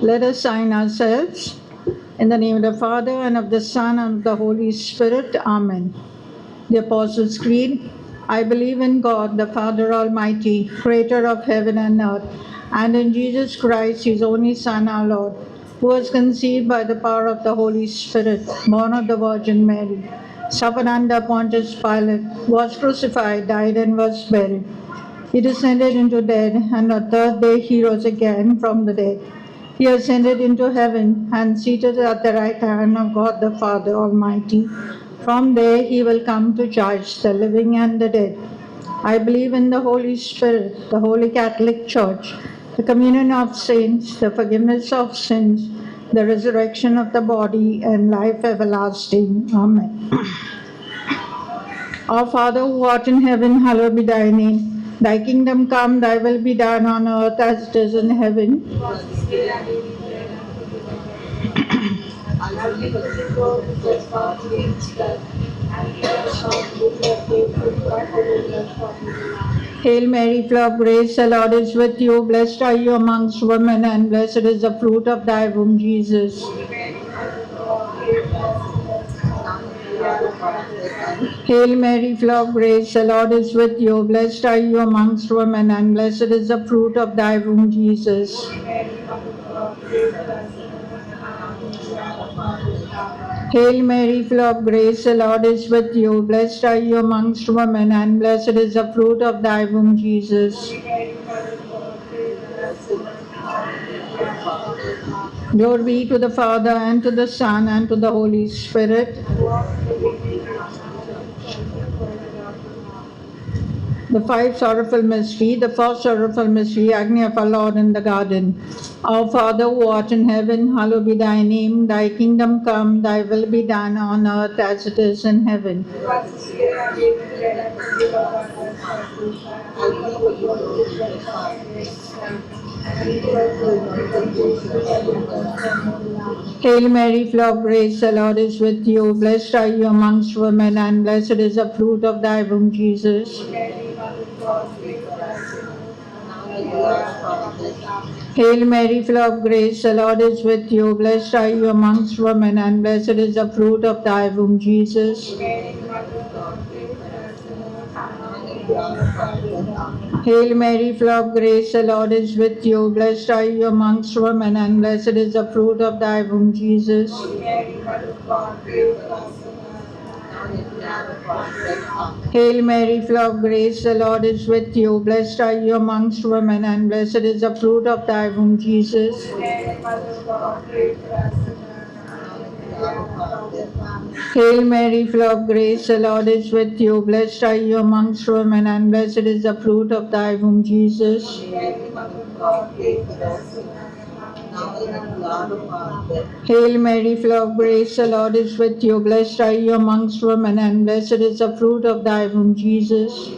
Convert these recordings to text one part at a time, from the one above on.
Let us sign ourselves. In the name of the Father, and of the Son, and of the Holy Spirit. Amen. The Apostles' Creed. I believe in God, the Father Almighty, creator of heaven and earth, and in Jesus Christ, his only Son, our Lord, who was conceived by the power of the Holy Spirit, born of the Virgin Mary, suffered under Pontius Pilate, was crucified, died, and was buried. He descended into death, and the third day he rose again from the dead. He ascended into heaven and seated at the right hand of God the Father Almighty. From there he will come to judge the living and the dead. I believe in the Holy Spirit, the Holy Catholic Church, the communion of saints, the forgiveness of sins, the resurrection of the body, and life everlasting. Amen. Our Father who art in heaven, hallowed be thy name. Thy kingdom come, thy will be done on earth as it is in heaven. Hail Mary, full of grace, the Lord is with you. Blessed are you amongst women, and blessed is the fruit of thy womb, Jesus. Hail Mary, full of grace, the Lord is with you. Blessed are you amongst women, and blessed is the fruit of thy womb, Jesus. Hail Mary, full of grace, the Lord is with you. Blessed are you amongst women, and blessed is the fruit of thy womb, Jesus. Glory be to the Father, and to the Son, and to the Holy Spirit. The five sorrowful mystery. The first sorrowful mystery, agony of our Lord in the garden. Our Father who art in heaven, hallowed be thy name. Thy kingdom come, thy will be done on earth as it is in heaven. Hail Mary, full of grace, the Lord is with you. Blessed are you amongst women, and blessed is the fruit of thy womb, Jesus. Hail Mary, full of grace, the Lord is with you. Blessed are you amongst women, and blessed is the fruit of thy womb, Jesus. Hail Mary, full of grace, the Lord is with you. Blessed are you amongst women, and blessed is the fruit of thy womb, Jesus. Hail Mary, full of grace, the Lord is with you. Blessed are you amongst women, and blessed is the fruit of thy womb, Jesus. Hail Mary, full of grace, the Lord is with you. Blessed are you amongst women, and blessed is the fruit of thy womb, Jesus. Hail Mary, full of grace, the Lord is with you. Blessed are you amongst women, and blessed is the fruit of thy womb, Jesus.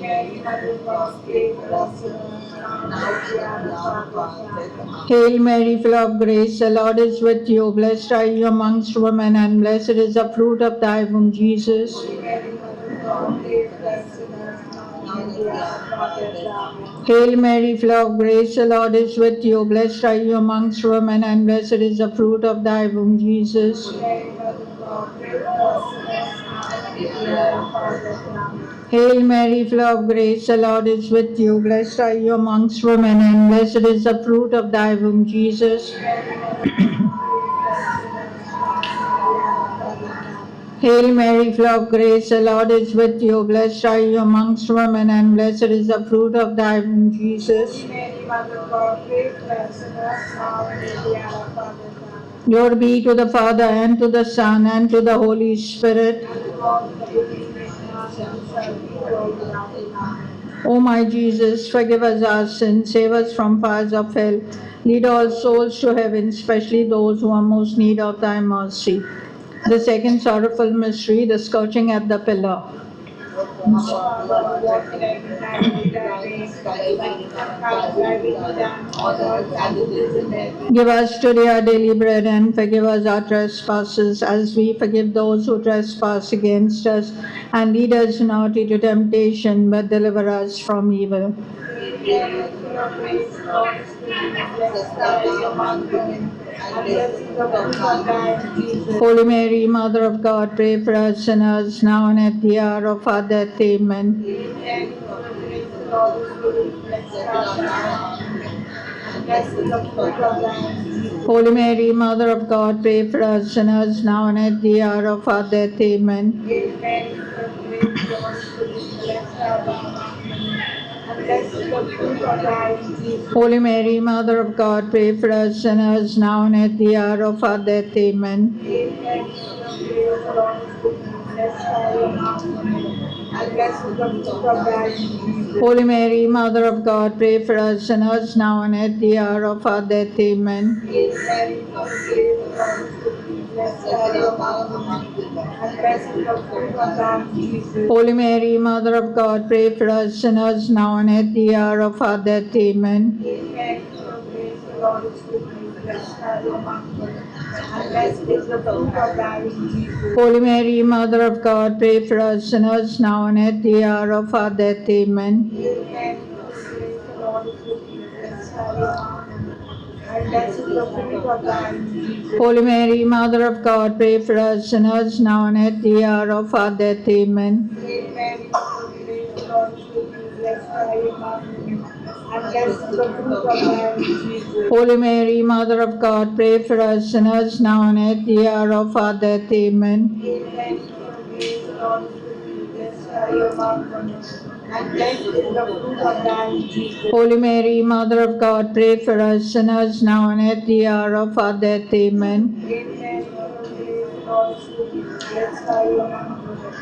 Hail Mary, full of grace, the Lord is with you. Blessed are you amongst women, and blessed is the fruit of thy womb, Jesus. Hail Mary, full of grace, the Lord is with you. Blessed are you amongst women, and blessed is the fruit of thy womb, Jesus. Hail Mary, full of grace, the Lord is with you. Blessed are you amongst women, and blessed is the fruit of thy womb, Jesus. Hail Mary, full of grace, the Lord is with you. Blessed are you amongst women, and blessed is the fruit of thy womb, Jesus. Glory be to the Father, and to the Son, and to the Holy Spirit. O my Jesus, forgive us our sins, save us from fires of hell, lead all souls to heaven, especially those who are most need of thy mercy. The second sorrowful mystery, the scourging at the pillar. Give us today our daily bread, and forgive us our trespasses, as we forgive those who trespass against us. And lead us not into temptation, but deliver us from evil. Mary, full of grace, the Lord is with thee. Blessed art thou among women, and blessed is the fruit of thy womb, Jesus. Holy Mary, Mother of God, pray for us sinners, now and at the hour of our death. Amen. Hail Mary, full of grace, the Lord is with thee. Blessed art thou among women, and blessed is the fruit of thy womb, Jesus. Holy Mary, Mother of God, pray for us sinners, now and at the hour of our death. Amen. Hail Mary, full of grace, the Lord is with thee. Blessed art thou among women, and blessed is the fruit of thy womb, Jesus. Holy Mary, Mother of God, pray for us sinners, now and at the hour of our death. Amen. Hail Mary, full of grace, the Lord is with thee. Blessed art thou among women, and blessed is the fruit of thy womb, Jesus. Holy Mary, Mother of God, pray for us sinners, now and at the hour of our death. Amen. Hail Mary, full of grace, the Lord is with thee. Blessed art thou among women, and blessed is the fruit of thy womb, Jesus. Holy Mary, Mother of God, pray for us sinners, now and at the hour of our death. Amen. Hail Mary, full of grace, the Lord is with thee. Blessed art thou among women, and blessed is the fruit of thy womb, Jesus. Holy Mary, Mother of God, pray for us sinners, now and at the hour of our death. Amen. Hail Mary, full of grace, the Lord is with thee. Blessed art thou among women, and blessed is the fruit of thy womb, Jesus. Holy Mary, Mother of God, pray for us sinners, now and at the hour of our death. Amen. Hail Mary, full of grace, the Lord is with thee. Blessed art thou among women, and blessed is the fruit of thy womb, Jesus. Holy Mary, Mother of God, pray for us sinners, now and at the hour of our death. Amen. Hail Mary, full of grace, the Lord is with thee. Blessed art thou among women, and blessed is the fruit of thy womb, Jesus. Holy Mary, Mother of God, pray for us sinners, now and at the hour of our death. Amen. Hail Mary, full of grace, the Lord is with thee. Blessed art thou among women,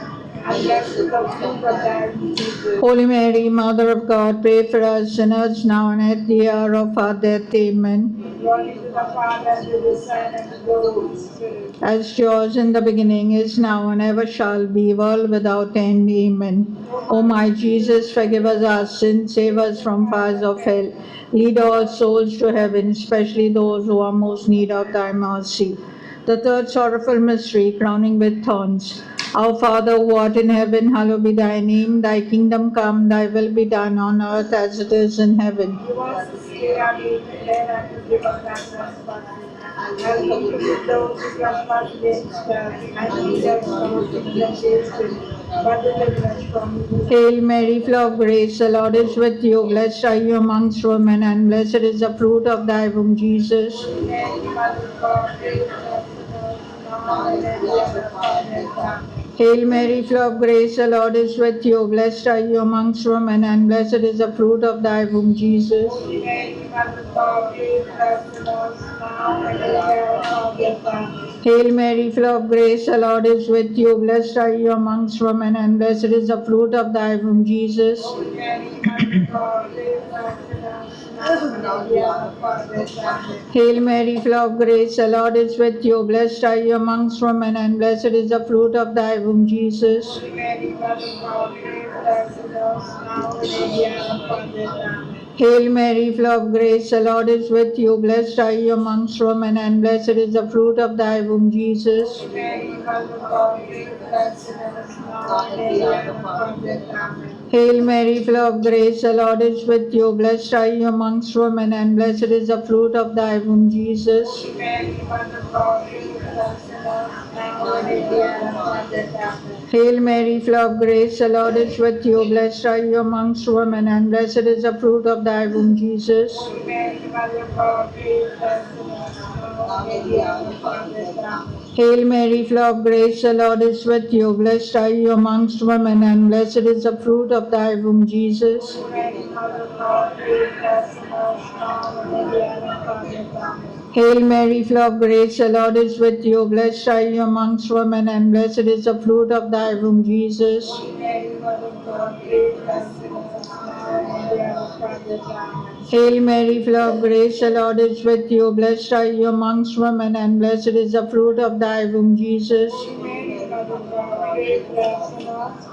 and blessed is the fruit of thy womb, Jesus. Holy Mary, Mother of God, pray for us sinners, now and at the hour of our death. Amen. Glory to the Father, and to the Son, and to the Holy Spirit. As yours in the beginning, is now, and ever shall be, world without end. Amen. O my Jesus, forgive us our sins, save us from fires of hell. Lead all souls to heaven, especially those who are most need of thy mercy. The third sorrowful mystery, crowning with thorns. Our Father who art in heaven, hallowed be thy name. Thy kingdom come, thy will be done on earth as it is in heaven. Give us this day our daily bread, and forgive us our trespasses, and we forgive those who trespass against us, and lead us not into temptation, but deliver us from evil. Hail Mary, full of grace, the Lord is with you. Blessed are you amongst women, and blessed is the fruit of thy womb, Jesus. Holy Mary, Mother of God, pray for us sinners, now and at the hour of our death. Amen. Hail Mary, full of grace, the Lord is with you. Blessed are you amongst women, and blessed is the fruit of thy womb, Jesus. Holy Mary, Mother of God, pray for us sinners, now and at the hour of our death. Amen. Hail Mary, full of grace, the Lord is with you. Blessed are you amongst women, and blessed is the fruit of thy womb, Jesus. Holy Mary, Mother of God, pray for us sinners, now and at the hour of our death. Amen. Hail Mary, full of grace, the Lord is with you. Blessed are you amongst women, and blessed is the fruit of thy womb, Jesus. Holy Mary, Mother of God, pray for us sinners, now and at the hour of our death. Amen. Hail Mary, full of grace, the Lord is with you. Blessed are you amongst women, and blessed is the fruit of thy womb, Jesus. Holy Mary, Mother of God, pray for us sinners, now and at the hour of our death. Amen. Hail Mary, full of grace, the Lord is with you. Blessed are you amongst women, and blessed is the fruit of thy womb, Jesus. Holy Mary, Mother of God, pray for us sinners, now and at the hour of our death. Amen. Hail Mary, full of grace, the Lord is with you. Blessed are you amongst women, and blessed is the fruit of thy womb, Jesus. Holy Mary, Mother of God, pray for us sinners, now and at the hour of our death. Amen. Hail Mary, full of grace, the Lord is with you. Blessed are you amongst women, and blessed is the fruit of thy womb, Jesus. Holy Mary, Mother of God, pray for us sinners, now and at the hour of our death. Amen. Hail Mary, full of grace, the Lord is with you. Blessed are you amongst women, and blessed is the fruit of thy womb, Jesus. Holy Mary, Mother of God, pray for us sinners, now and at the hour of our death. Amen. Hail Mary, full of grace, the Lord is with you. Blessed are you amongst women, and blessed is the fruit of thy womb, Jesus. Holy Mary, Mother of God, pray for us sinners,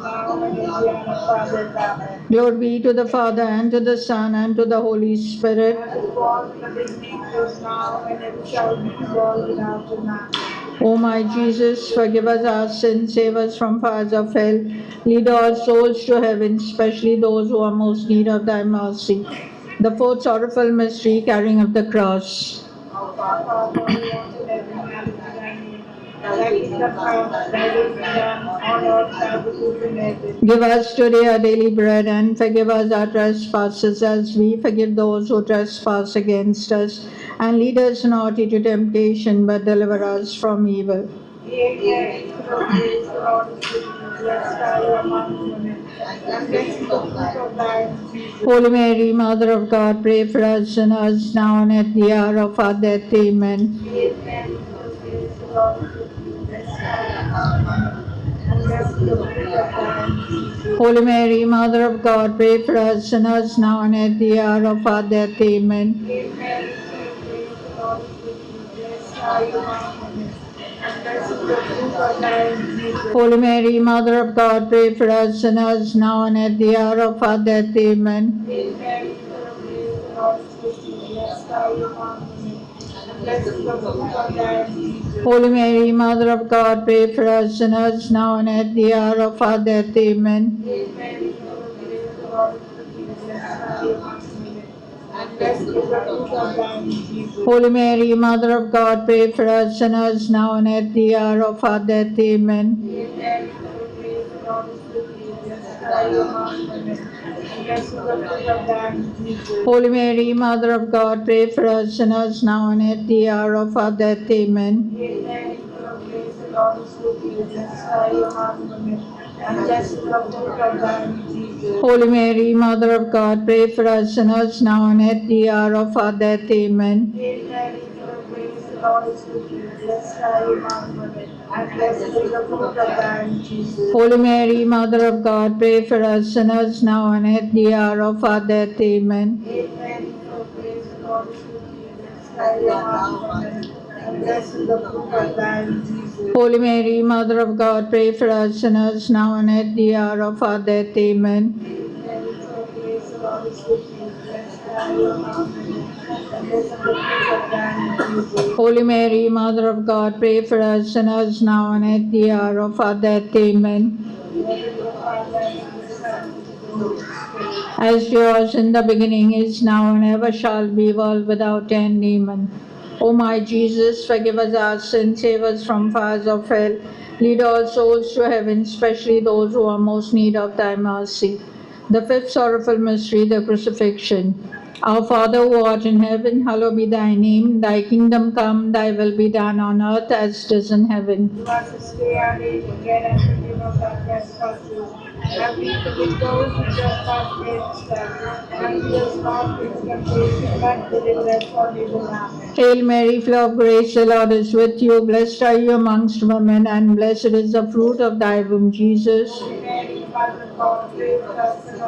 now and at the hour of our death. Amen. Glory be to the Father, and to the Son, and to the Holy Spirit. As it was in the beginning, is now, and ever shall be, world without end. Amen. O my Jesus, forgive us our sins, save us from fires of hell, lead all souls to heaven, especially those who are most need of thy mercy. The fourth sorrowful mystery, carrying of the cross. Our Father who art in heaven, hallowed be thy name. Thy kingdom come, thy will be done on earth as it is in heaven. Give us today our daily bread, and forgive us our trespasses as we forgive those who trespass against us. And lead us not into temptation, but deliver us from evil. Hail Mary, full of grace, the Lord is with thee. Blessed are you among women, and blessed is the fruit of thy womb, Jesus. Holy Mary, Mother of God, pray for us sinners, now and at the hour of our death. Amen. Hail Mary, full of grace, the Lord is with thee. Blessed are you among women, and blessed is the fruit of thy womb, Jesus. Holy Mary, Mother of God, pray for us sinners, now and at the hour of our death. Amen. Hail Mary, full of grace, the Lord is with thee. Blessed are you among women, and blessed is the fruit of thy womb, Jesus. Holy Mary, Mother of God, pray for us sinners, now and at the hour of our death. Amen. Hail Mary, full of grace, the Lord is with thee. Blessed are you among women, and blessed is the fruit of thy womb, Jesus. Holy Mary, Mother of God, pray for us sinners, now and at the hour of our death. Amen. Hail Mary, full of grace, the Lord is with thee. Blessed are you among women, and blessed is the fruit of thy womb, Jesus. Holy Mary, Mother of God, pray for us sinners, now and at the hour of our death. Amen. Hail Mary, full of grace, the Lord is with thee. Blessed are you among women, and blessed is the fruit of thy womb, Jesus. Holy Mary, Mother of God, pray for us sinners, now and at the hour of our death. Amen. Hail Mary, full of grace, the Lord is with thee. Blessed are you among women, and blessed is the fruit of thy womb, Jesus. Holy Mary, Mother of God, pray for us sinners, now and at the hour of our death. Amen. Hail Mary, full of grace, the Lord is with thee. Blessed are you among women, and blessed is the fruit of thy womb, Jesus. Holy Mary, Mother of God, pray for us sinners, now and at the hour of our death. Amen. Hail Mary, full of grace, the Lord is with thee. Blessed are you among women, and blessed is the fruit of thy womb, Jesus. Holy Mary, Mother of God, pray for us sinners, now and at the hour of our death. Amen. Hail Mary, full of grace, the Lord is with thee. Blessed are you among women, and blessed is the fruit of thy womb, Jesus. Holy Mary, Mother of God, pray for us sinners, now and at the hour of our death. Amen. Glory to the Father, and to the Son, and to the Holy Spirit. As yours in the beginning, is now, and ever shall be, world without end. Amen. O my Jesus, forgive us our sins, save us from fires of hell, lead all souls to heaven, especially those who are most need of thy mercy. The fifth sorrowful mystery, the crucifixion. Our Father who art in heaven, hallowed be thy name. Thy kingdom come, thy will be done on earth as it is in heaven. Give us this day our daily bread, and forgive us our trespasses, and we forgive those who trespass against us. And lead us not into temptation, but deliver us from evil. Amen. Hail Mary, full of grace, the Lord is with you. Blessed are you amongst women, and blessed is the fruit of thy womb, Jesus. Holy Mary, Mother of God, pray for us sinners,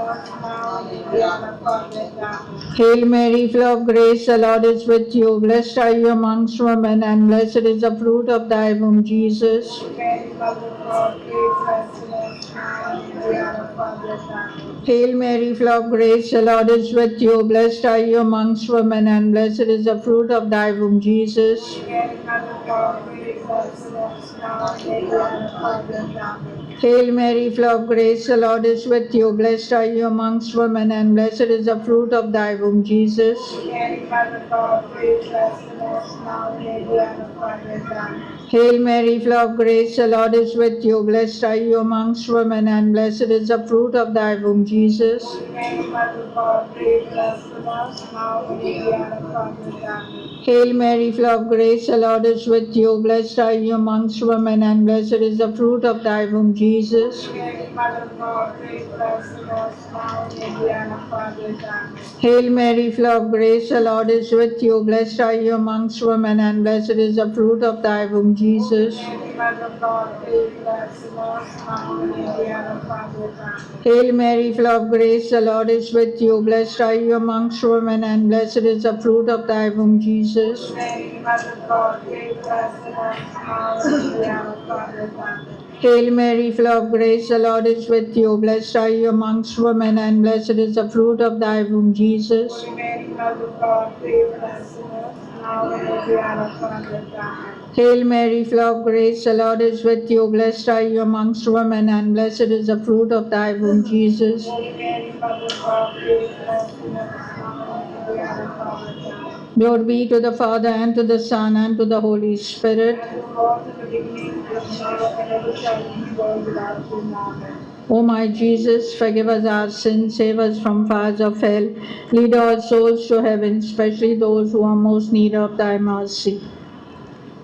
now and at the hour of our death. Amen. Hail Mary, full of grace, the Lord is with you. Blessed are you amongst women, and blessed is the fruit of thy womb, Jesus. Holy Mary, Mother of God, pray for us sinners, now and at the hour of our death. Amen. Hail Mary, full of grace, the Lord is with you. Blessed are you amongst women, and blessed is the fruit of thy womb, Jesus. Holy Mary, Mother of God, pray for us sinners, now and at the hour of our death. Amen. Hail Mary, full of grace, the Lord is with you. Blessed are you amongst women, and blessed is the fruit of thy womb, Jesus. Holy Mary, Mother of God, pray for us sinners, now and at the hour of our death. Amen. Hail Mary, full of grace, the Lord is with you. Blessed are you amongst women, and blessed is the fruit of thy womb, Jesus. Holy Mary, Mother of God, pray for us sinners, now and at the hour of our death. Amen. Hail Mary, full of grace, the Lord is with you. Blessed are you amongst women, and blessed is the fruit of thy womb, Jesus. Holy Mary, Mother of God, pray for us sinners, now and at the hour of our death. Amen. Hail Mary, full of grace, the Lord is with you. Blessed are you amongst women, and blessed is the fruit of thy womb, Jesus. Holy Mary, Mother of God, pray for us sinners, now and at the hour of our death. Amen. Hail Mary, full of grace, the Lord is with you. Blessed are you amongst women, and blessed is the fruit of thy womb, Jesus. Holy Mary, Mother of God, pray for us sinners, now and at the hour of our death. Amen. Hail Mary, full of grace, the Lord is with you. Blessed are you amongst women, and blessed is the fruit of thy womb, Jesus. Holy Mary, Mother of God, pray for us sinners, now and at the hour of our death. Amen. Hail Mary, full of grace, the Lord is with you. Blessed are you amongst women, and blessed is the fruit of thy womb, Jesus. Holy Mary, Mother of God, pray for us sinners, now and at the hour of our death. Glory be to the Father, and to the Son, and to the Holy Spirit. As it was in the beginning, is now, and ever shall be, world without end. Amen. O my Jesus, forgive us our sins, save us from fires of hell, lead all souls to heaven, especially those who are most need of thy mercy.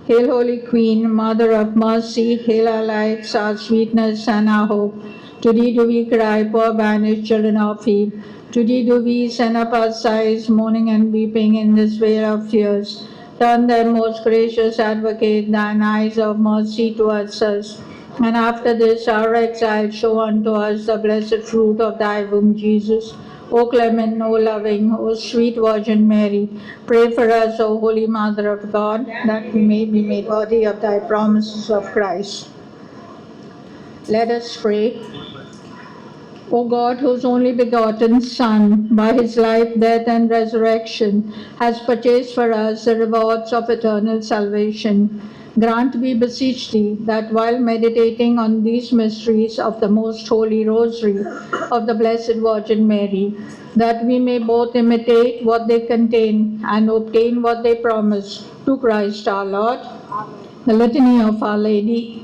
Hail, Holy Queen, Mother of Mercy, hail our lives, our sweetness, and our hope. To thee do we cry, poor banished children of Eve. To thee do we send up our sighs, mourning and weeping in this vale of tears. Turn then, most gracious Advocate, thine eyes of mercy towards us, and after this our exile, show unto us the blessed fruit of thy womb, Jesus. O clement, O loving, O sweet Virgin Mary, pray for us, O Holy Mother of God, that we may be made worthy of thy promises of Christ. Let us pray. O God, whose only begotten Son, by his life, death, and resurrection, has purchased for us the rewards of eternal salvation, grant, we beseech thee, that while meditating on these mysteries of the most holy rosary of the Blessed Virgin Mary, that we may both imitate what they contain and obtain what they promise, through Christ our Lord. The Litany of Our Lady.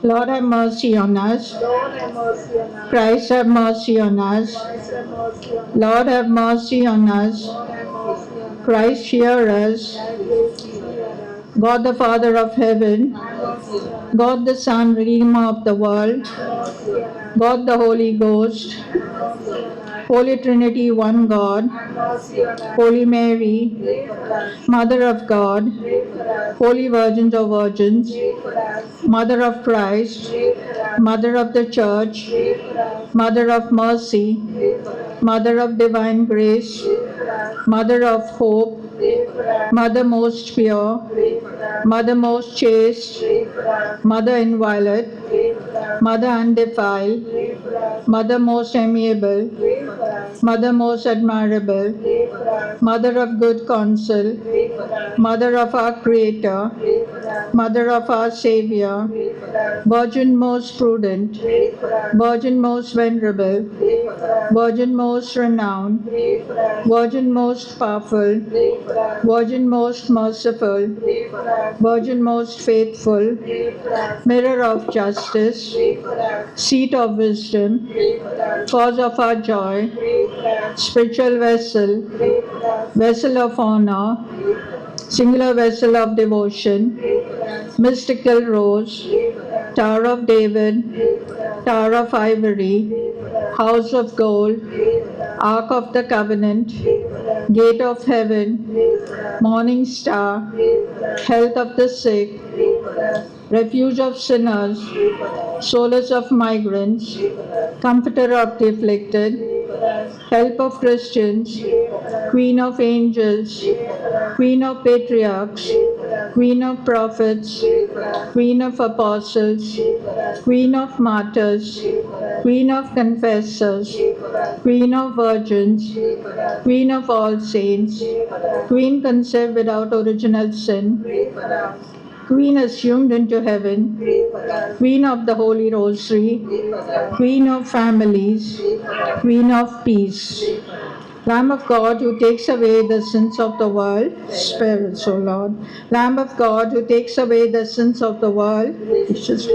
Lord, have mercy on us. Lord, have mercy on us. Christ, have mercy on us. Christ, have mercy on us. Lord, have mercy on us. Lord, have mercy on us. Christ, hear us. Thy grace be hear us. God, the Father of heaven, Have mercy on us. God, the Son, Redeemer of the world, Have mercy on us. God, the Holy Ghost, Have mercy on us. Holy Trinity, one God, Have mercy on us. Holy Mary, Pray for us. Mother of God, Pray for us. Holy Virgins of Virgins, Pray for us. Mother of Christ, Pray for us. Mother of the Church, Pray for us. Mother of Mercy, Pray for us. Mother of Divine Grace, Pray for us. Mother of Hope, Pray for us. Mother most pure, Pray for us. Mother most chaste, Pray for us. Mother inviolate, Pray for us. Mother undefiled, Pray for us. Mother most amiable, Pray for us. Mother most admirable, Pray for us. Mother of good counsel, Pray for us. Mother of our Creator, Pray for us. Mother of our Savior, Pray for us. Virgin most prudent, Pray for us. Virgin most venerable, Pray for us. Virgin most renowned, Pray for us. Virgin most powerful, Pray for us. Virgin most merciful, Pray for us. Virgin most faithful, Pray for us. Mirror of justice, Pray for us. Seat of wisdom, Pray for us. Cause of our joy, Pray for us. Spiritual vessel, Pray for us. Vessel of honor, Pray for us. Singular vessel of devotion, Pray for us. Mystical rose, Pray for us. Tower of David, Pray for us. Tower of ivory, Pray for us. House of gold, Pray for us. Ark of the covenant, Pray for us. Gate of heaven, Pray for us. Morning star, Pray for us. Health of the sick, Pray for us. Refuge of sinners, Pray for us. Solace of migrants, Pray for us. Comforter of the afflicted, Pray for us. Help of Christians, Pray for us. Queen of angels, Pray for us. Queen of patriarchs, Pray for us. Queen of prophets, Pray for us. Queen of apostles, Pray for us. Queen of martyrs, Pray for us. Queen of confessors, Pray for us. Queen of virgins, Pray for us. Queen of all saints, Pray for us. Queen conceived without original sin, Pray for us. Queen assumed into heaven, Pray for us. Queen of the Holy Rosary, Pray for us. Queen of families, Pray for us. Queen of peace. Pray for us. Lamb of God who takes away the sins of the world, spare us, O Lord. Lamb of God who takes away the sins of the world, gracious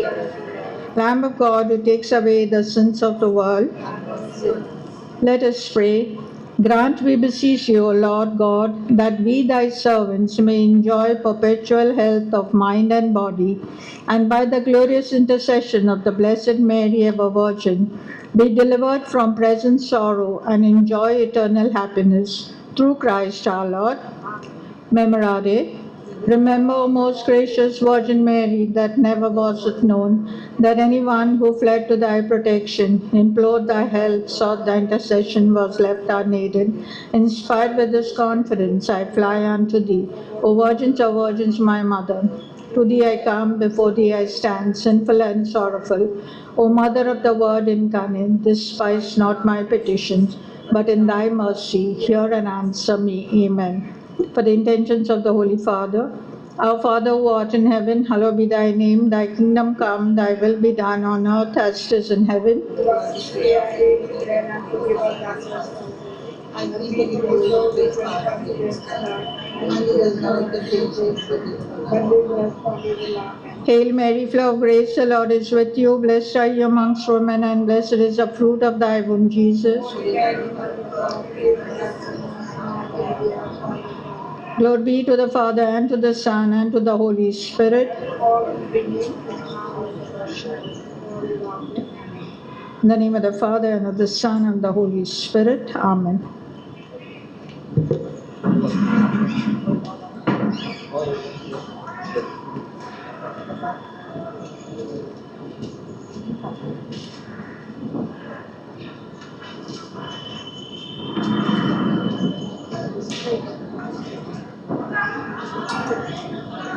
Lamb of God who takes away the sins of the world, let us pray. Grant, we beseech you, O Lord God, that we, thy servants, may enjoy perpetual health of mind and body, and by the glorious intercession of the Blessed Mary, ever Virgin, be delivered from present sorrow and enjoy eternal happiness. Through Christ our Lord. Memorare. Remember, O most gracious Virgin Mary, that never was it known that anyone who fled to thy protection, implored thy help, sought thy intercession, was left unaided. Inspired with this confidence, I fly unto thee. O Virgins of Virgins, my Mother, to thee I come, before thee I stand, sinful and sorrowful. O Mother of the Word incarnate, despise not my petitions, but in thy mercy hear and answer me. Amen. For the intentions of the Holy Father, Our Father who art in heaven, hallowed be thy name. Thy kingdom come, thy will be done on earth as it is in heaven. Give us this day our daily bread and forgive us our trespasses. And we forgive those who trespass against us. And lead us not into temptation, but deliver us from evil. Amen. Hail Mary, full of grace, the Lord is with you. Blessed are you amongst women, and blessed is the fruit of thy womb, Jesus. Holy Mary, Mother of God, pray for us sinners, now and at the hour of our death. Glory be to the Father, and to the Son, and to the Holy Spirit. All in the beginning, is now, and ever shall be, world without end. Amen. In the name of the Father, and of the Son, and of the Holy Spirit. Amen.